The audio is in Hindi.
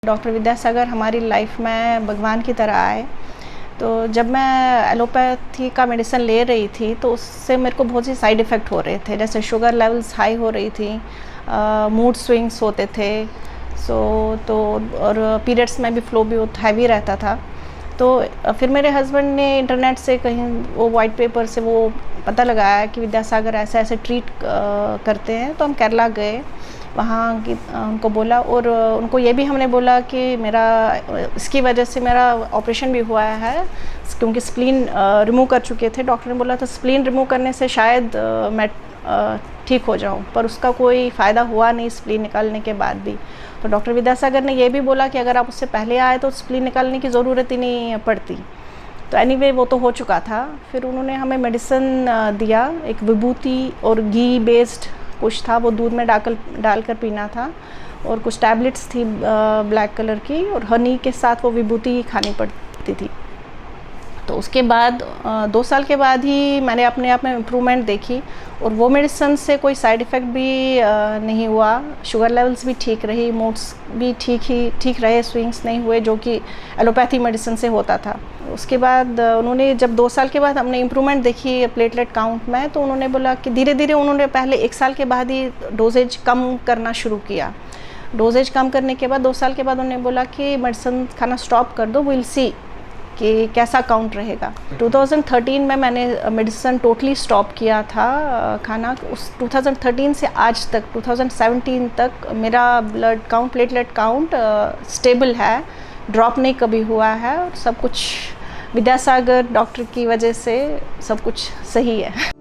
डॉक्टर विद्यासागर हमारी लाइफ में भगवान की तरह आए। तो जब मैं एलोपैथी का मेडिसिन ले रही थी तो उससे मेरे को बहुत सी साइड इफ़ेक्ट हो रहे थे, जैसे शुगर लेवल्स हाई हो रही थी, मूड स्विंग्स होते थे, तो और पीरियड्स में भी फ्लो भी हैवी रहता था। तो फिर मेरे हस्बैंड ने इंटरनेट से कहीं वो वाइट पेपर से वो पता लगाया कि विद्यासागर ऐसे ऐसे ट्रीट करते हैं। तो हम केरला गए, वहाँ की उनको बोला और उनको ये भी हमने बोला कि मेरा इसकी वजह से मेरा ऑपरेशन भी हुआ है, क्योंकि स्प्लीन रिमूव कर चुके थे। डॉक्टर ने बोला था स्प्लीन रिमूव करने से शायद मैं ठीक हो जाऊं, पर उसका कोई फ़ायदा हुआ नहीं स्प्लीन निकालने के बाद भी। तो डॉक्टर विद्यासागर ने ये भी बोला कि अगर आप उससे पहले आए तो स्प्लीन निकालने की ज़रूरत ही नहीं पड़ती। तो एनीवे वो तो हो चुका था। फिर उन्होंने हमें मेडिसिन दिया, एक विभूति और घी बेस्ड कुछ था, वो दूध में डालकर पीना था, और कुछ टैबलेट्स थी ब्लैक कलर की, और हनी के साथ वो विभूति खानी पड़ती थी। तो उसके बाद 2 साल के बाद ही मैंने अपने आप में इम्प्रूवमेंट देखी, और वो मेडिसिन से कोई साइड इफ़ेक्ट भी नहीं हुआ, शुगर लेवल्स भी ठीक रही, मूड्स भी ठीक रहे, स्विंग्स नहीं हुए जो कि एलोपैथी मेडिसिन से होता था। उसके बाद उन्होंने जब 2 साल के बाद हमने इम्प्रूवमेंट देखी प्लेटलेट काउंट में, तो उन्होंने बोला कि धीरे धीरे उन्होंने पहले 1 साल के बाद ही डोजेज कम करना शुरू किया। डोजेज कम करने के बाद 2 साल के बाद उन्होंने बोला कि मेडिसिन खाना स्टॉप कर दो, विल सी कि कैसा काउंट रहेगा। 2013 में मैंने मेडिसिन टोटली स्टॉप किया था खाना। उस 2013 से आज तक 2017 तक मेरा blood count, platelet count stable है, ड्रॉप नहीं कभी हुआ है, और सब कुछ विद्यासागर डॉक्टर की वजह से सब कुछ सही है।